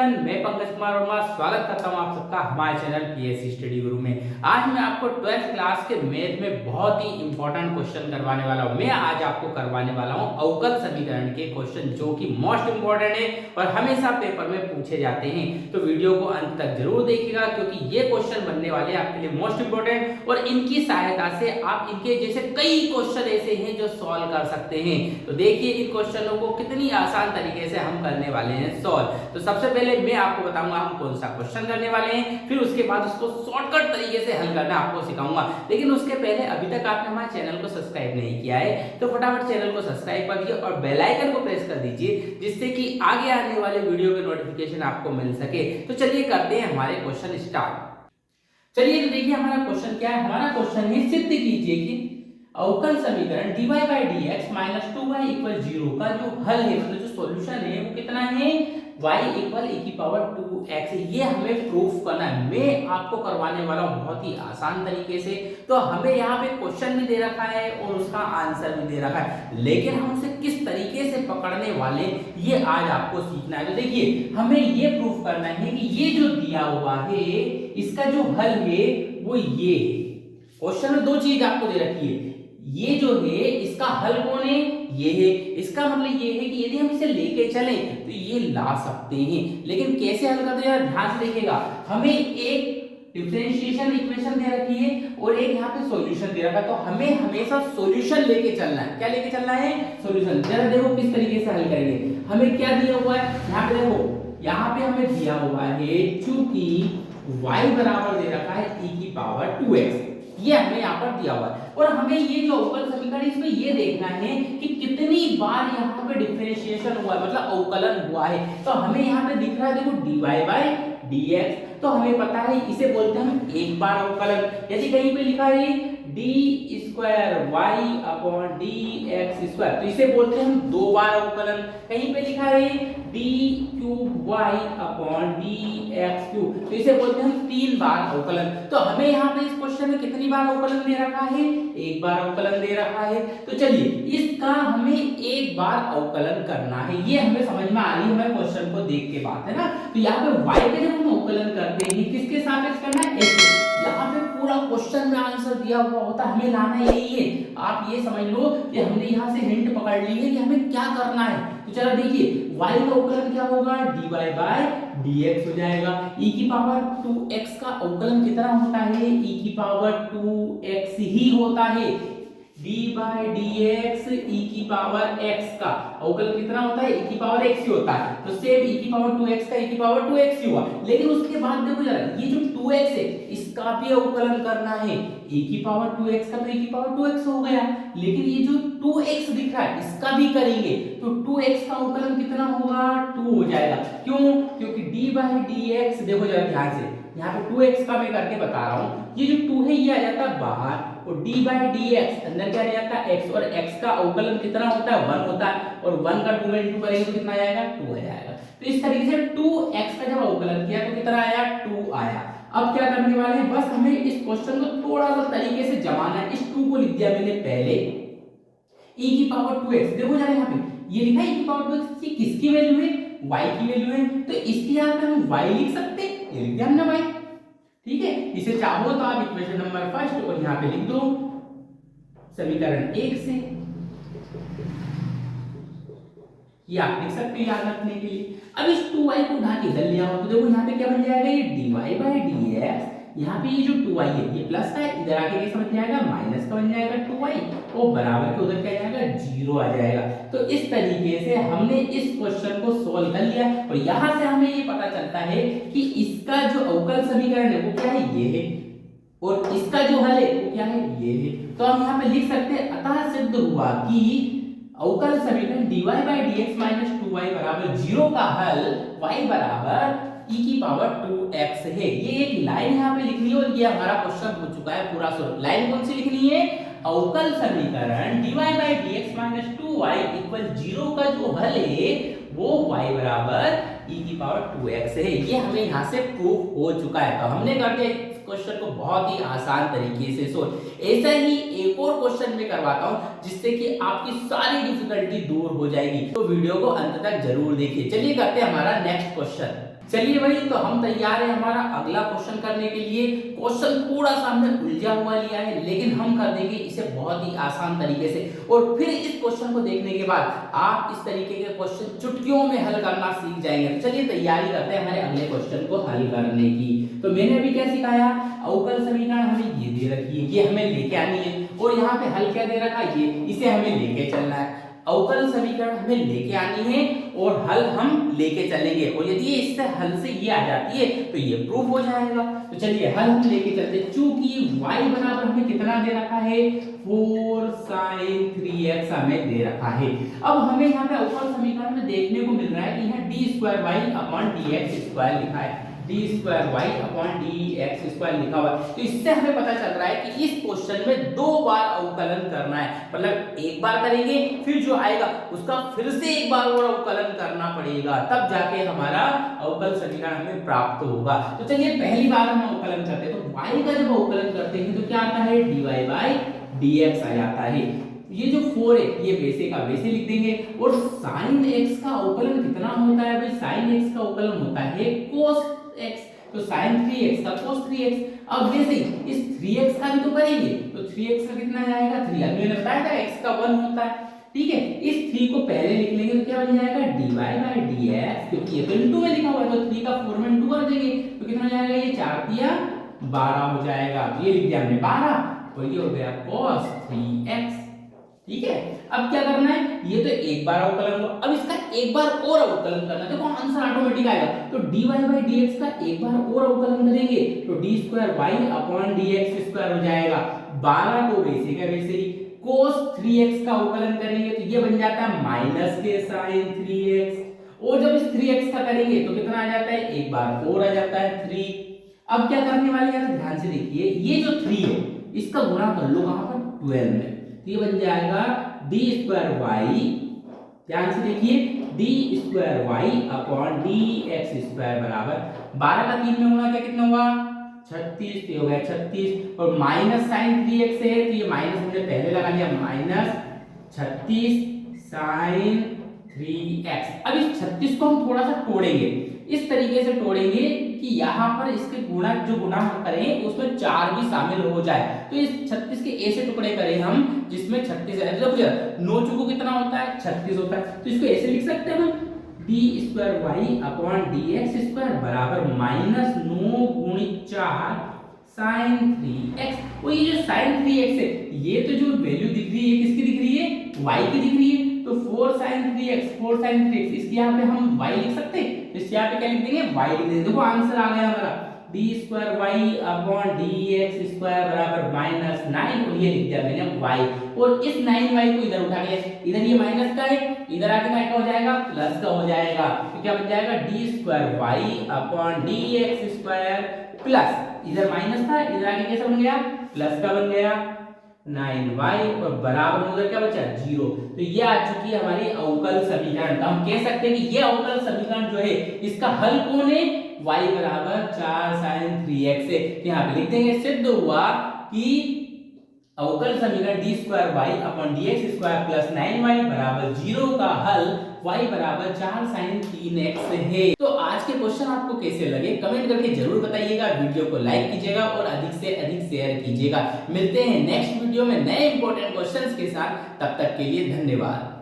Everyone, मैं पंकज कुमार वर्मा स्वागत करता हूं आप सबका हमारे चैनल पीएससी स्टडी गुरु में। आज मैं आपको 12th क्लास के मैथ में बहुत ही इंपॉर्टेंट क्वेश्चन करवाने वाला हूं। मैं आज आपको करवाने वाला हूं अवकल समीकरण के क्वेश्चन जो कि मोस्ट इंपॉर्टेंट है और हमेशा पेपर में पूछे जाते हैं। तो वीडियो को अंत तक जरूर देखिएगा क्योंकि ये क्वेश्चन बनने वाले हैं आपके लिए मोस्ट इंपॉर्टेंट और इनकी सहायता से आप इनके जैसे कई क्वेश्चन ऐसे हैं जो सॉल्व कर सकते हैं। तो देखिए इन क्वेश्चनों को कितनी आसान तरीके से हम करने वाले हैं सॉल्व। तो सबसे पहले मैं आपको बताऊंगा हम कौन सा क्वेश्चन करने वाले हैं, फिर उसके बाद उसको शॉर्टकट तरीके से हल करना आपको सिखाऊंगा। लेकिन उसके पहले अभी तक आपने हमारे चैनल को सब्सक्राइब नहीं किया है तो फटाफट चैनल को सब्सक्राइब कर दीजिए और बेल आइकन को प्रेस कर दीजिए जिससे कि आगे आने वाले वीडियो के नोटिफिकेशन आपको मिल सके। तो चलिए करते हैं हमारे क्वेश्चन स्टार्ट। चलिए तो देखिए हमारा क्वेश्चन क्या है। हमारा क्वेश्चन है सिद्ध कीजिए कि अवकल समीकरण dy by dx minus 2y equal 0 का जो हल है मतलब जो सॉल्यूशन है वो कितना है y equal e की पावर 2x। ये हमें प्रूफ करना है। मैं आपको करवाने वाला हूँ बहुत ही आसान तरीके से। तो हमें यहाँ पे क्वेश्चन भी दे रखा है और उसका आंसर भी दे रखा है, लेकिन हम उसे किस तरीके से पकड़ने वाले ये आज आपको सीखना है। तो देखिए हमें ये प्रूफ करना है कि ये जो दिया हुआ है इसका जो हल है वो ये क्वेश्चन में दो चीज आपको दे रखी है। ये जो है इसका हल कौन है, ये है। इसका मतलब ये है कि यदि हम इसे लेके चलें तो ये ला सकते हैं, लेकिन कैसे हल करते हैं ध्यान से देखिएगा। हमें एक डिफरेंशिएशन इक्वेशन दे रखी है और एक यहाँ पे सॉल्यूशन दे रखा है, तो हमें हमेशा सॉल्यूशन लेके चलना है। क्या लेके चलना है? सॉल्यूशन। जरा देखो किस तरीके से हल करेंगे। हमें क्या दिया हुआ है यहाँ पे, देखो यहाँ पे हमें दिया हुआ है चूंकि y बराबर दे रखा है e की पावर 2x, ये हमें यहाँ पर दिया हुआ है। और हमें ये जो अवकल समीकरण इसमें ये देखना है कि कितनी बार यहाँ पे डिफरेंशिएशन हुआ है मतलब अवकलन हुआ है। तो हमें यहाँ पे दिख रहा है देखो dy by dx, तो हमें पता है इसे बोलते हैं हम एक बार अवकलन। यदि कहीं पे लिखा है d square y upon dx square तो इसे बोलते हैं हम दो बार अवकलन। कहीं पे लिखा है d cube y upon dx cube तो इसे बोलते हैं हम तीन बार अवकलन। तो हमें यहाँ पे इस क्वेश्चन में कितनी बार अवकलन दे रखा है? एक बार अवकलन दे रखा है। तो चलिए इसका हमें एक बार अवकलन करना है। ये हमें समझ में आ रही है हमें क्वेश्चन को देख के बात है ना। तो यहाँ पे y का जब हम अवकलन करते हैं किसके सापेक्ष करना है? x। यहाँ पे पूरा क्वेश्चन में आंसर दिया हुआ होता है, हमें लाना यही है। आप ये समझ लो कि हमने यहाँ से हिंट पकड़ ली है कि हमें क्या करना है। तो चलो देखिए y का अवकलन क्या होगा? dy by dx हो जाएगा। e की पावर 2x का अवकलन कितना होता है? e की पावर 2x ही होता है। d by dx e की पावर x का अवकलन कितना होता है? e की पावर x ही होता है। तो सेम e की पावर 2x का e की पावर 2x ही हुआ। लेकिन उसके बाद देखो जरा ये जो 2x है इसका भी अवकलन करना है। e की पावर 2x का तो e की पावर 2x हो गया, लेकिन ये जो 2x दिख रहा है इसका भी करेंगे तो 2x का अवकलन कितना होगा? 2 हो जाएगा। क्यों? क्योंकि d by dx देखो जरा ध्यान से, यहाँ पे 2x का मैं करके बता रहा हूँ। ये जो 2 है ये आ जाता है बाहर और d by dx अंदर क्या रह जाता है? x, और x का अवकलन कितना होता है? 1 होता है और 1 का 2 में इंटू करेंगे तो कितना आएगा? 2 आ जाएगा। तो इस तरीके से 2x का जब अवकलन किया तो कितना आया? 2 आया। अब क्या करने वाले हैं, बस हमें इस क्वेश्चन को थोड़ा सा तरीके से जमाना है। इस 2 को लिख दिया मैंने पहले e की पावर 2x। देखो जरा यहाँ पे ये लिखा है e की पावर 2x, ये किसकी वैल्यू है? y की वैल्यू है। तो इसकी यहाँ पे हम y लिख सकते हैं, ये लिख दिया हमने y। ठीक है, इसे चाहो तो आप इक्वेशन नंबर फर्स्ट और यहाँ पे लिख दो समीकरण 1 से, ये आप लिख सकते हैं याद रखने के लिए। अब इस 2y को उठा के इधर ले आओ तो देखो यहाँ पे क्या बन जाएगा? ये dy by dx, यहाँ पे ये जो 2y है ये प्लस का है, इधर आके कैसे बन जाएगा? माइनस का बन जाएगा 2y और बराबर के उधर क्या जाएगा? 0 आ जाएगा। तो इस तरीके से हमने इस क्वेश्चन को सॉल्व कर लिया और यहाँ से हमें ये पता चलता है कि इसका जो अवकल समीकरण है वो क्या है? ये है, और इसका जो हल है वो क्या है? ये है। तो हम यहाँ पे लिख सकते हैं अतः सिद्ध हुआ कि अवकल समीकरण dy by dx minus 2y बराबर 0 का हल y बराबर e की पावर 2x है। ये एक लाइन यहाँ पे लिखनी है और ये हमारा क्वेश्चन हो चुका है पूरा सॉल्व। लाइन कौन सी लिखनी है? अवकल समीकरण dy by dx minus 2y equal 0 का जो हल है वो y बराबर e की पावर 2x है। ये हमें यहाँ से प्रूफ हो चुका है। तो हमने कर दिया क्वेश्चन को बहुत ही आसान तरीके से सोल्व। ऐसा ही एक और क्वेश्चन में करवाता हूं जिससे कि आपकी सारी डिफिकल्टी दूर हो जाएगी। तो वीडियो को अंत तक जरूर देखिए। चलिए करते हैं हमारा नेक्स्ट क्वेश्चन। चलिए भाई, तो हम तैयार है हमारा अगला क्वेश्चन करने के लिए। क्वेश्चन थोड़ा सा हमने उलझा हुआ लिया है, लेकिन हम कर देंगे इसे बहुत ही आसान तरीके से। और फिर इस क्वेश्चन को देखने के बाद आप इस तरीके के क्वेश्चन चुटकियों में हल करना सीख जाएंगे। तो चलिए तैयारी करते हैं हमारे अगले क्वेश्चन को हल करने की। तो मैंने अभी क्या सिखाया, अवकल समीकरण हमें ये दे रखी है, ये हमें लेके आनी है, और यहाँ पे हल क्या दे रखा है, ये, इसे हमें लेके चलना है। अवकल समीकरण हमें लेके आनी है और हल हम लेके चलेंगे, और यदि इससे हल से ये आ जाती है तो ये प्रूफ हो जाएगा। तो चलिए हल हम लेके चलते हैं। चूंकि y बराबर हमें कितना दे रखा है, 4 sin 3x हमें दे रखा है। अब हमें यहाँ पे अवकल समीकरण में देखने को मिल रहा है कि यहाँ d2y/dx² लिखा है, d2y/dx² लिखा हुआ है। तो इससे हमें पता चल रहा है कि इस क्वेश्चन में 2 बार अवकलन करना है, मतलब एक बार करेंगे फिर जो आएगा उसका फिर से एक बार और अवकलन करना पड़ेगा, तब जाके हमारा अवकल समीकरण हमें प्राप्त होगा। तो चलिए पहली बार हम अवकलन करते हैं। तो y का जब अवकलन करते हैं तो क्या आता है, dy/dx आ जाता है। ये जो 4 है ये वैसे का वैसे लिख देंगे। और sin x का अवकलन कितना होता है भाई, sin x का अवकलन होता है cos x, तो sin 3x का cos 3x। अब जैसे इस 3x का भी तो करेंगे, तो 3x का कितना आएगा, 3। अभी मैंने बताया था x का 1 होता है, ठीक है। इस 3 को पहले लिख लेंगे तो क्या बन जाएगा, dy/dx, क्योंकि ये तो इनटू में लिखा हुआ है, तो 3 का 4 में इनटू कर देंगे तो कितना हो जाएगा, ये 4 तिया 12 हो जाएगा। तो ये लिख दिया हमने 12, और ये हो गया cos 3x, ठीक है। अब क्या करना है, ये तो एक बार अवकलन हुआ, अब इसका एक बार और अवकलन करना है। देखो आंसर ऑटोमेटिक आएगा। तो dy/dx का एक बार और अवकलन करेंगे तो d2y/dx² हो जाएगा। 12 को वैसे का वैसे ही, cos 3x का अवकलन करेंगे तो ये बन जाता है माइनस के sin 3x, और जब इस 3x का करेंगे तो कितना आ जाता है, एक बार और आ जाता है 3। अब क्या करने वाले हैं, ध्यान से देखिए, ये जो 3 है इसका गुणा कर लो कहां पर, 12 में। ये बन जाएगा d2y, ध्यान से देखिए, d2y/dx² बराबर 12 का 3 में गुणा क्या कितना हुआ, 36, तो हो गया 36, और माइनस sin 3x है तो ये माइनस हमने पहले लगा लिया, माइनस 36 sin 3x। अब इस 36 को हम थोड़ा सा तोड़ेंगे, इस तरीके से तोड़ेंगे कि यहाँ पर इसके गुणा जो गुणा हम करें उसमें 4 भी शामिल हो जाए। तो इस 36 के ऐसे टुकड़े करें हम जिसमें 36 है, मतलब 9 चौको कितना होता है, 36 होता है। तो इसको ऐसे लिख सकते हैं हम, d2y/dx² बराबर -9 × 4 sin 3x। और ये जो sin 3x है, ये तो जो वैल्यू दिख रही है किसकी दिख रही है, y की दिख रही है। तो 4 sin 3x, इसके यहाँ पे हम y लिख सकते हैं, इस यहाँ पे क्या लिख देंगे, y लिख देंगे। देखो आंसर आ गया हमारा, d2y/dx² बराबर -9, और ये लिख दिया मैंने y, और इस 9y को इधर उठा के, इधर ये माइनस का है, इधर आके क्या हो जाएगा, प्लस का हो जाएगा। तो क्या बन जाएगा, d2y/dx² प्लस, इधर माइनस था, इधर आके कैसा बन गया, प्लस का बन गया 9y, और बराबर उधर क्या बचा, 0। तो ये आ चुकी है हमारी अवकल समीकरण। तो हम कह सकते हैं कि ये अवकल समीकरण जो है इसका हल कौन है, y बराबर 4 sin 3x है। यहाँ पे लिख देंगे, सिद्ध हुआ कि अवकल समीकरण d2y/dx² प्लस 9y बराबर 0 का हल y बराबर 4 sin 3x है। तो आज के क्वेश्चन आपको कैसे लगे कमेंट करके जरूर बताइएगा, वीडियो को लाइक कीजिएगा और अधिक से अधिक शेयर कीजिएगा। मिलते हैं नेक्स्ट वीडियो में नए इंपॉर्टेंट क्वेश्चंस के साथ, तब तक के लिए धन्यवाद।